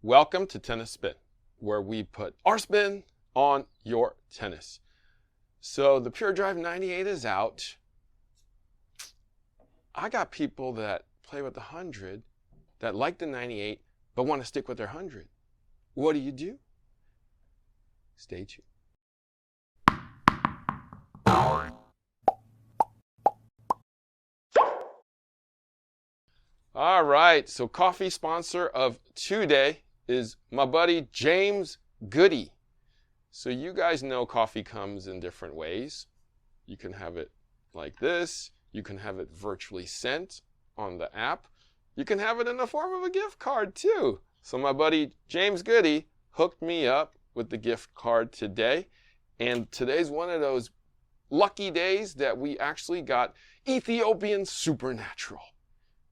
Welcome to Tennis Spin, where we put our spin on your tennis. So the Pure Drive 98 is out. I got people that play with the 100 that like the 98 but want to stick with their 100. What do? Stay tuned. All right, so coffee sponsor of today is my buddy James Goody. So you guys know coffee comes in different ways. You can have it like this. You can have it virtually sent on the app. You can have it in the form of a gift card too. So my buddy James Goody hooked me up with the gift card today. And today's one of those lucky days that we actually got Ethiopian Supernatural.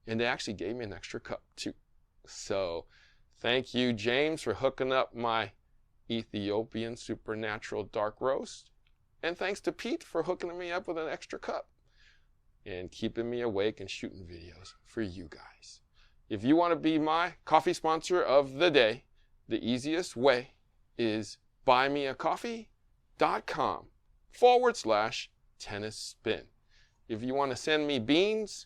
And they actually gave me an extra cup too. So thank you, James, for hooking up my Ethiopian Supernatural Dark Roast. And thanks to Pete for hooking me up with an extra cup and keeping me awake and shooting videos for you guys. If you want to be my coffee sponsor of the day, the easiest way is buymeacoffee.com/tennis spin. If you want to send me beans,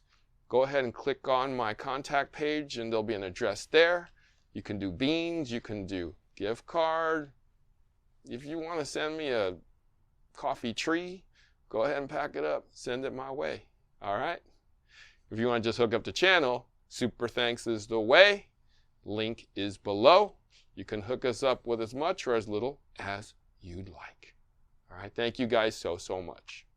go ahead and click on my contact page and there'll be an address there. You can do beans, you can do gift card. If you want to send me a coffee tree, go ahead and pack it up, send it my way. All right? If you want to just hook up the channel, super thanks is the way. Link is below. You can hook us up with as much or as little as you'd like. All right? Thank you guys so much.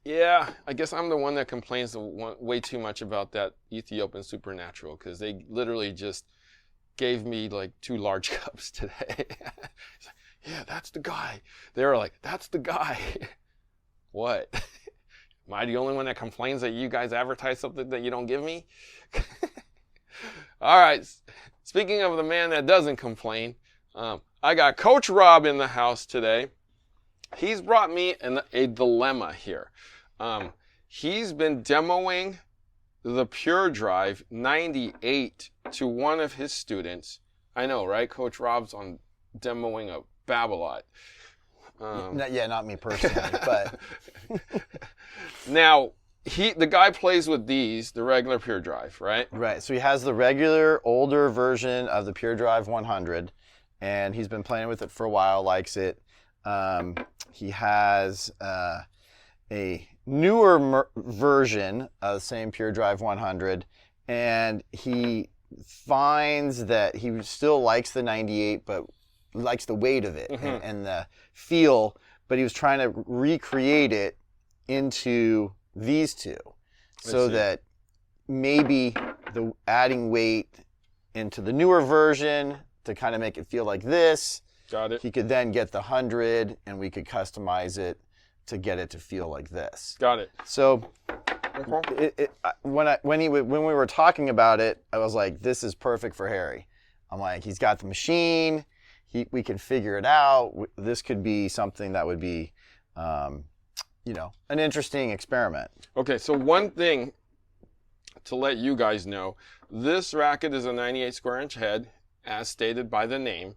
Yeah, I guess I'm the one that complains way too much about that Ethiopian Supernatural because they literally just gave me like 2 large cups today. It's like, yeah, that's the guy. They were like, that's the guy. What? Am I the only one that complains that you guys advertise something that you don't give me? All right, speaking of the man that doesn't complain, I got Coach Rob in the house today. He's brought me a dilemma here. He's been demoing the Pure Drive 98 to one of his students. I know, right? Coach Rob's on demoing a Babolat. Not me personally, but now the guy plays with these, the regular Pure Drive, right? Right. So he has the regular older version of the Pure Drive 100, and he's been playing with it for a while, likes it. He has a newer version of the same Pure Drive 100, and he finds that he still likes the 98, but likes the weight of it and the feel, but he was trying to recreate it into these two so that maybe the adding weight into the newer version to kind of make it feel like this. Got it. He could then get the 100 and we could customize it to get it to feel like this. Got it. So when we were talking about it, I was like, this is perfect for Harry. I'm like, he's got the machine. We can figure it out. This could be something that would be, an interesting experiment. Okay, so one thing to let you guys know, this racket is a 98 square inch head, as stated by the name.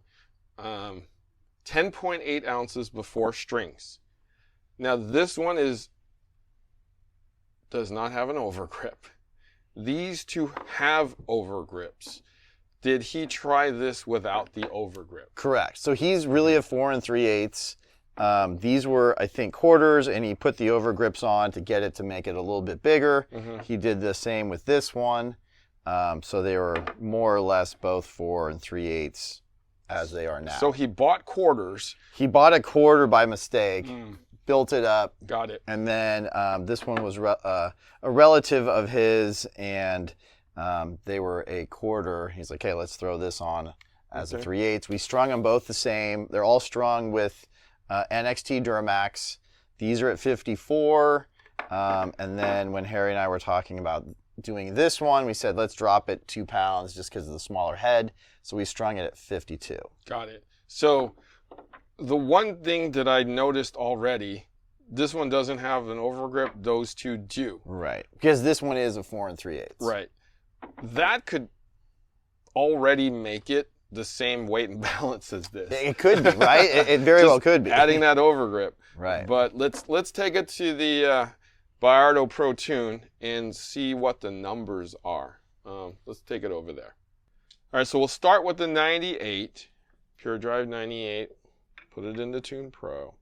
10.8 ounces before strings. Now this one does not have an overgrip. These two have overgrips. Did he try this without the overgrip? Correct. So he's really a 4 3/8. These were, I think, quarters, and he put the overgrips on to get it to make it a little bit bigger. He did the same with this one. So they were more or less both 4 3/8 as they are now. So he bought quarters. He bought a quarter by mistake, built it up. Got it. And then this one was a relative of his, and they were a quarter. He's like, hey, let's throw this on as a 3/8. We strung them both the same. They're all strung with NXT Duramax. These are at 54. And then when Harry and I were talking about doing this one, we said, let's drop it 2 pounds just because of the smaller head. So we strung it at 52. Got it. So the one thing that I noticed already, this one doesn't have an overgrip. Those two do. Right. Because this one is a 4 3/8. Right. that could already make it the same weight and balance as this. It could be, right? It very well could be. Adding that overgrip. Right. But let's take it to the Bayardo Pro Tune and see what the numbers are. Let's take it over there. All right, so we'll start with the 98, Pure Drive 98. Put it into Tune Pro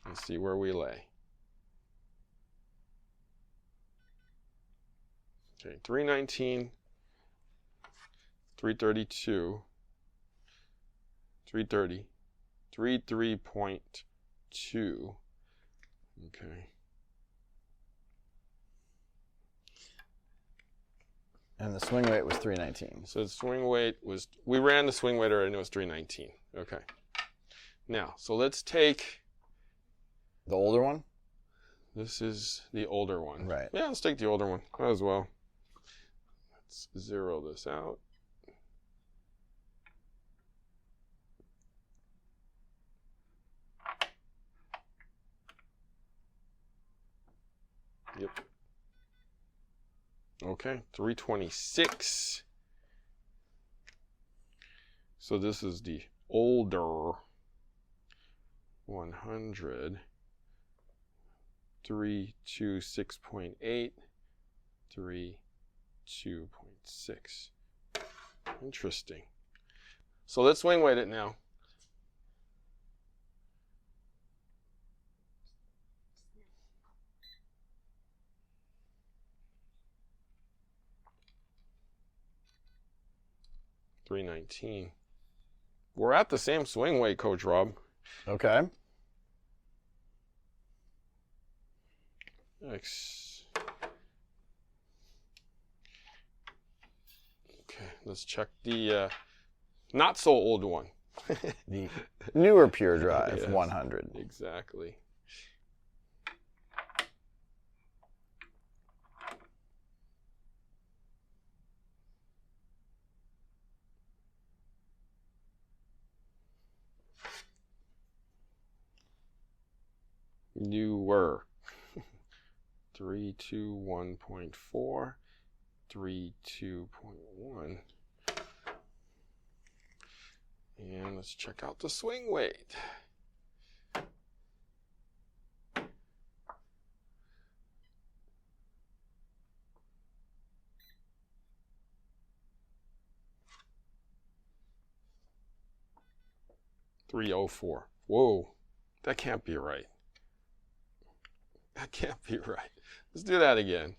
and see where we lay. Okay, 319, 332, 330, 33.2. Okay. And the swing weight was 319. So the swing weight was, we ran the swing weight already, and it was 319. Okay. Now, so let's take. The older one? This is the older one. Right. Yeah, let's take the older one as well. Let's zero this out. Yep. Okay, 326. So this is the older 100. 326.8, 32.6. Interesting. So let's swing weight it now. $319. We're at the same swing weight, Coach Rob. Okay. X. Okay, let's check the not so old one. The newer Pure Drive Yes, 100. Exactly. Newer. 321.4, 32.1. And let's check out the swing weight. $304. Whoa, that can't be right. That can't be right. Let's do that again.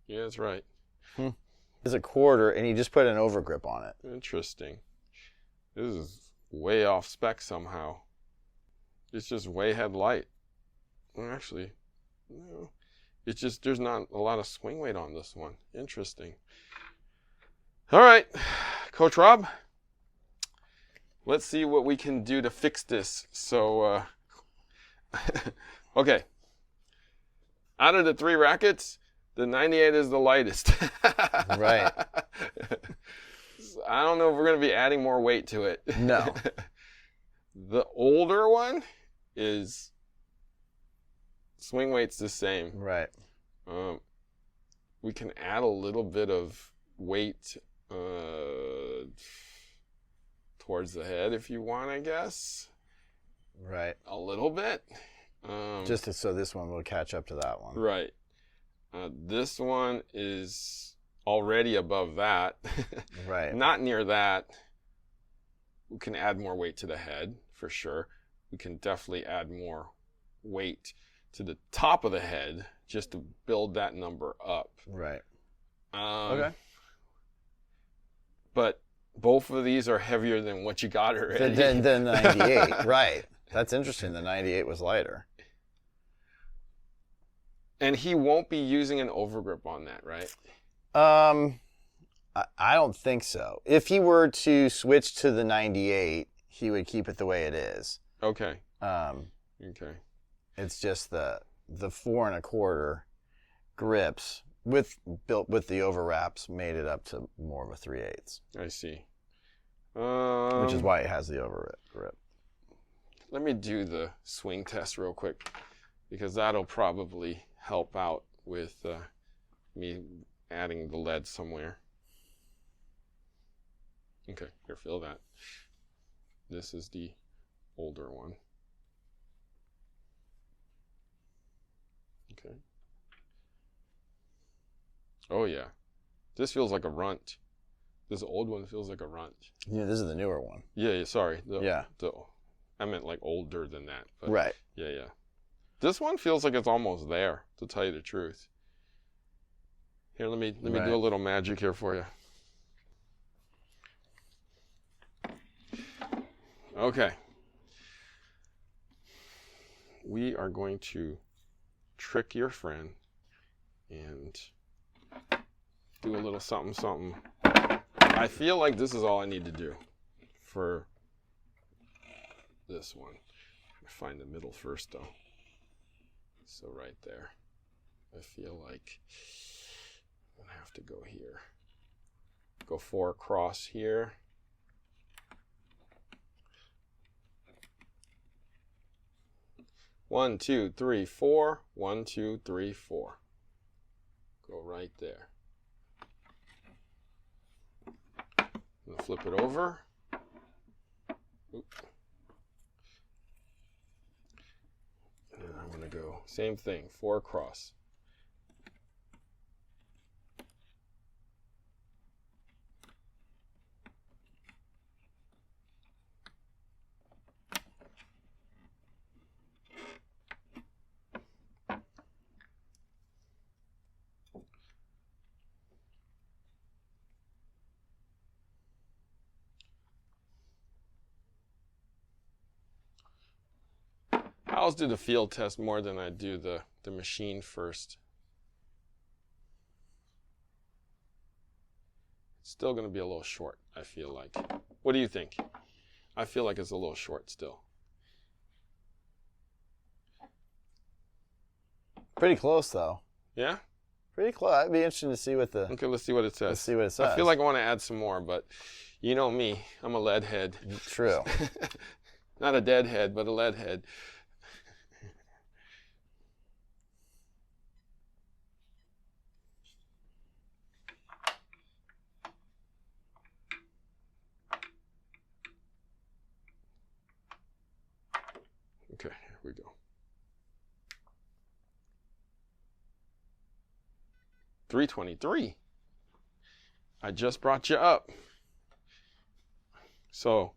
Yeah, that's right. It's a quarter, and you just put an overgrip on it. Interesting. This is way off spec somehow. It's just way head light. Well, actually, no. It's just there's not a lot of swing weight on this one. Interesting. All right, Coach Rob. Let's see what we can do to fix this. So, okay. Out of the 3 rackets, the 98 is the lightest. Right. I don't know if we're going to be adding more weight to it. No. The older one is swing weight's the same. Right. We can add a little bit of weight towards the head if you want, I guess. Right. A little bit. Just so this one will catch up to that one. Right. This one is already above that. Right. Not near that. We can add more weight to the head, for sure. We can definitely add more weight to the top of the head just to build that number up. Right. Okay. But both of these are heavier than what you got already. Than the 98. Right. That's interesting. The 98 was lighter. And he won't be using an overgrip on that, right? I don't think so. If he were to switch to the 98, he would keep it the way it is. Okay. Okay. It's just the 4 1/4 grips built with the overwraps made it up to more of a 3/8. I see. Which is why it has the overgrip. let me do the swing test real quick, because that'll probably help out with me adding the lead somewhere. Okay, here, feel that. This is the older one. Okay. Oh yeah, this feels like a runt. This old one feels like a runt. Yeah, this is the newer one. Yeah, sorry. Yeah. I meant like older than that. But Right. Yeah. This one feels like it's almost there, to tell you the truth. Here, let me do a little magic here for you. Okay. We are going to trick your friend and do a little something, something. I feel like this is all I need to do for this one. Find the middle first, though. So right there. I feel like I'm gonna have to go here. Go 4 across here. One, 2, 3, 4. 1, 2, 3, 4. Go right there. I'm gonna flip it over. Oop. And I'm gonna go same thing, 4 across. I always do the field test more than I do the machine first. It's still going to be a little short, I feel like. What do you think? I feel like it's a little short still. Pretty close, though. Yeah? Pretty close. I'd be interested to see what the... Okay, let's see what it says. Let's see what it says. I feel like I want to add some more, but you know me. I'm a lead head. True. Not a dead head, but a lead head. Okay, here we go. 323. I just brought you up. So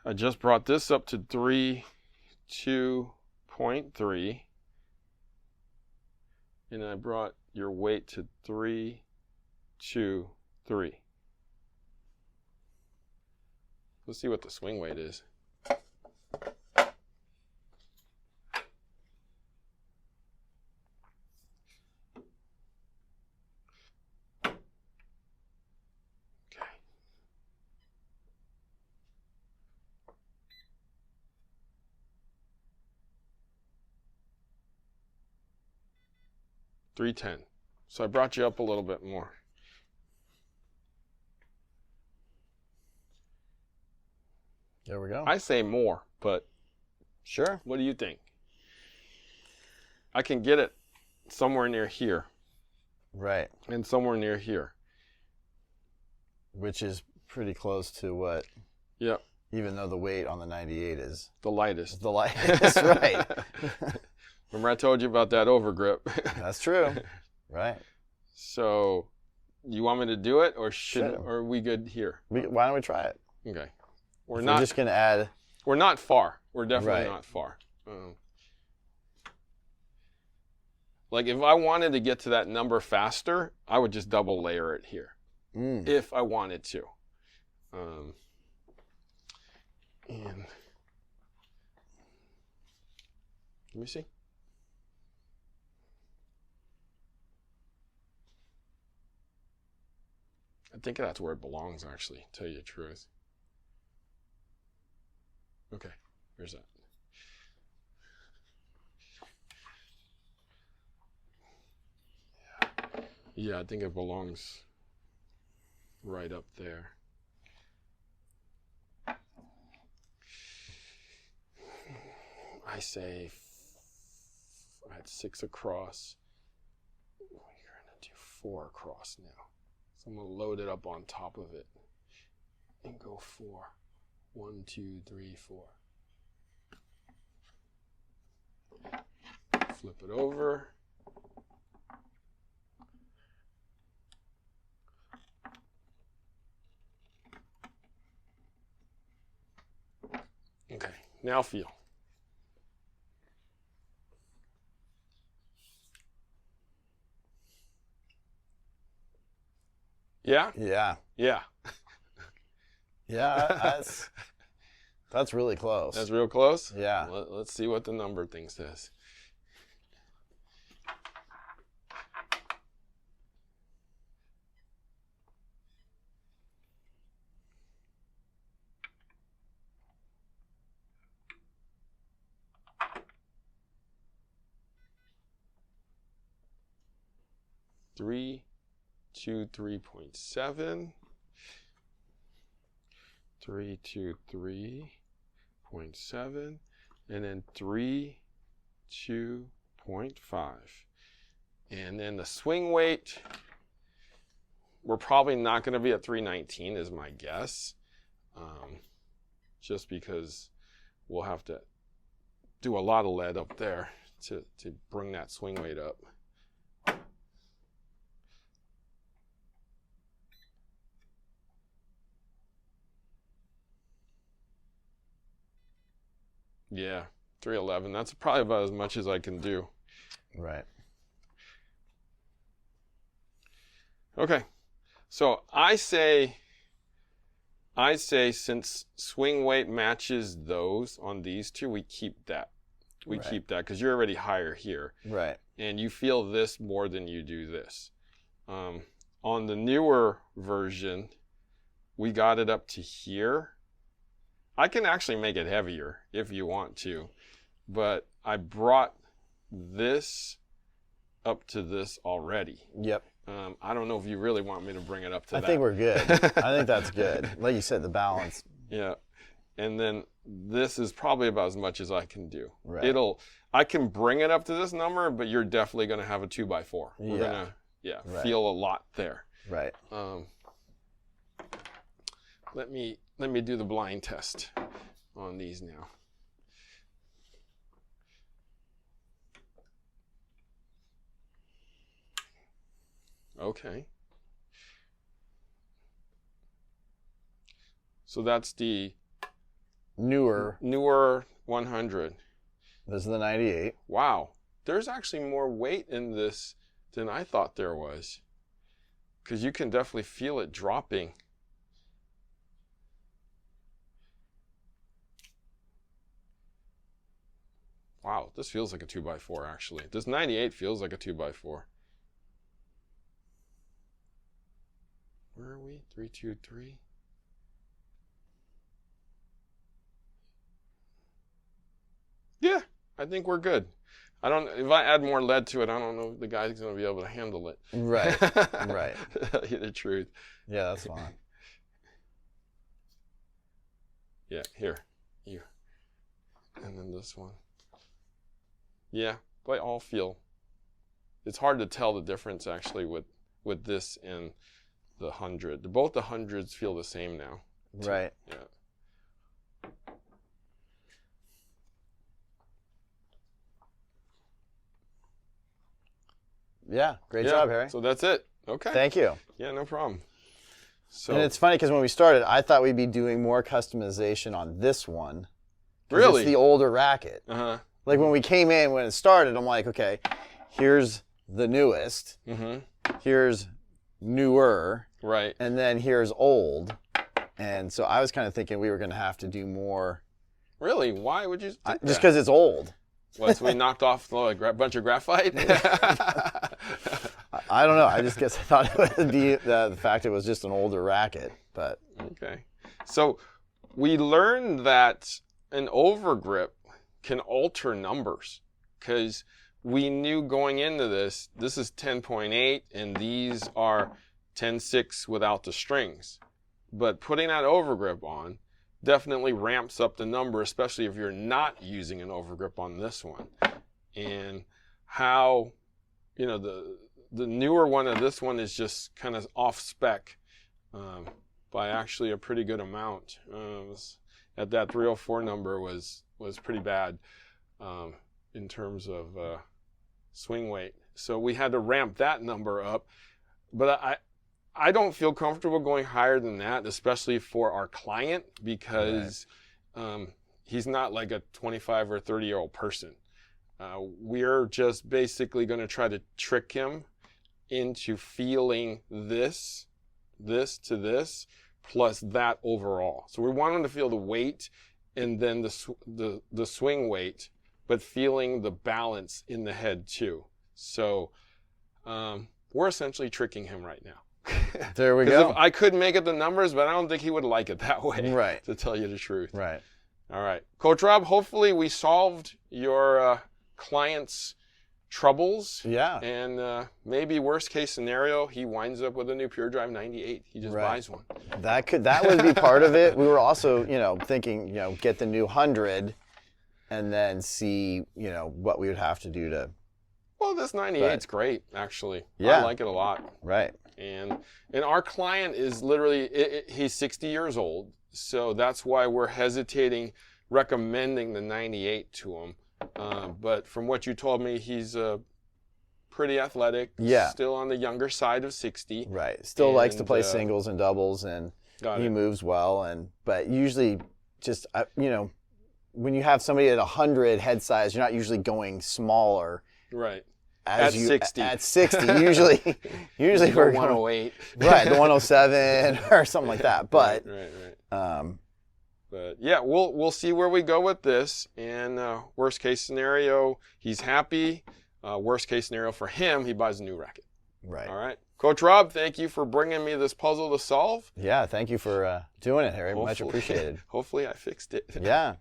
I just brought this up to 3.2.3. And I brought your weight to 3.2.3. Let's see what the swing weight is. Okay. 310. So I brought you up a little bit more. There we go. I say more, but Sure. what do you think? I can get it somewhere near here Right. and somewhere near here. Which is pretty close to what, Yep, even though the weight on the 98 is the lightest. the lightest. Right. Remember I told you about that overgrip? That's true. Right. So, you want me to do it, or Sure. or are we good here? Why don't we try it? Okay. We're just going to add... We're not far. We're definitely Right. not far. Like if I wanted to get to that number faster, I would just double layer it here. If I wanted to. And let me see. I think that's where it belongs, actually, to tell you the truth. Okay, where's that? Yeah, I think it belongs right up there. I say I had 6 across. You're going to do 4 across now. So I'm going to load it up on top of it and go 4. 1, 2, 3, 4. Flip it over. Okay, now feel. Yeah? Yeah. Yeah. Yeah, that's really close. That's real close? Yeah. Let's see what the number thing says. Three, 3.7. 323.7, and then 32.5. And then the swing weight, we're probably not going to be at 319 is my guess, just because we'll have to do a lot of lead up there to bring that swing weight up. Yeah, 311. That's probably about as much as I can do. Right. Okay. So I say since swing weight matches those on these two, we keep that. We keep that because you're already higher here. Right. And you feel this more than you do this. On the newer version, we got it up to here. I can actually make it heavier if you want to, but I brought this up to this already. Yep. I don't know if you really want me to bring it up to that. I think we're good. I think that's good. Like you said, the balance. Yeah. And then this is probably about as much as I can do. Right. I can bring it up to this number, but you're definitely going to have a 2x4. We're going to feel a lot there. Right. Let me do the blind test on these now. Okay. So that's the newer 100. This is the 98. Wow. There's actually more weight in this than I thought there was, because you can definitely feel it dropping. Wow, this feels like a 2x4 actually. This 98 feels like a 2x4. Where are we? 323. Yeah, I think we're good. If I add more lead to it, I don't know if the guy's going to be able to handle it. Right. Right. Tell you the truth. Yeah, that's fine. Yeah, here. You. And then this one. Yeah, they all feel. It's hard to tell the difference actually with this and the 100. Both the 100s feel the same now. Right. Yeah. Yeah, great job, Harry. So that's it. Okay. Thank you. Yeah, no problem. So And it's funny because when we started, I thought we'd be doing more customization on this one. Really? It's the older racket. Uh-huh. Like when we came in, when it started, I'm like, okay, here's the newest. Mm-hmm. Here's newer. Right. And then here's old. And so I was kind of thinking we were going to have to do more. Really? Why would you think that? Just because it's old. What, so we knocked off a bunch of graphite? I don't know. I just guess I thought it would be the fact it was just an older racket. But okay. So we learned that an overgrip can alter numbers, because we knew going into this is 10.8 and these are 10.6 without the strings. But putting that overgrip on, definitely ramps up the number, especially if you're not using an overgrip on this one. And how, you know, the newer one of this one is just kind of off spec by actually a pretty good amount. At that 304 number was pretty bad in terms of swing weight. So we had to ramp that number up. But I don't feel comfortable going higher than that, especially for our client, because he's not like a 25 or 30-year-old person. We're just basically going to try to trick him into feeling this to this, plus that overall. So we want him to feel the weight and then the swing weight, but feeling the balance in the head too. So we're essentially tricking him right now. There we go. I could make it the numbers, but I don't think he would like it that way. Right. To tell you the truth. Right. All right. Coach Rob, hopefully we solved your client's troubles. Yeah. And maybe worst case scenario, he winds up with a new Pure Drive 98. He just buys one. That would be part of it. We were also, thinking, get the new 100 and then see, what we would have to do to. Well, this 98's great, actually. Yeah. I like it a lot. Right. And our client is literally, he's 60 years old. So that's why we're hesitating recommending the 98 to him. But from what you told me, he's pretty athletic. Yeah. Still on the younger side of 60. Right. Still likes to play singles and doubles, and he moves well. But usually, just when you have somebody at 100 head size, you're not usually going smaller. Right. At 60. At 60, usually we're 108. Right, the 107 or something like that. But right. But yeah, we'll see where we go with this. And worst case scenario, he's happy. Worst case scenario for him, he buys a new racket. Right. All right. Coach Rob, thank you for bringing me this puzzle to solve. Yeah, thank you for doing it, Harry. Much appreciated. Hopefully I fixed it. Yeah.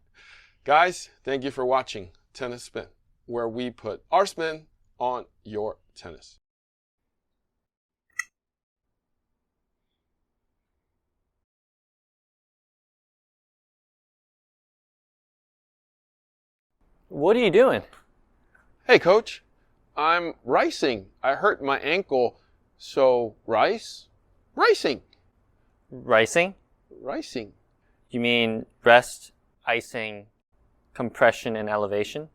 Guys, thank you for watching Tennis Spin, where we put our spin on your tennis. What are you doing? Hey, Coach. I'm ricing. I hurt my ankle, so ricing. Ricing? Ricing. You mean rest, icing, compression, and elevation?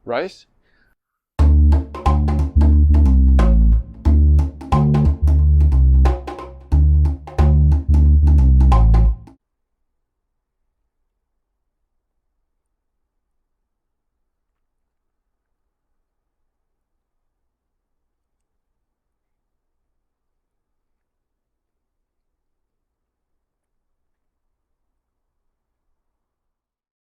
Rice?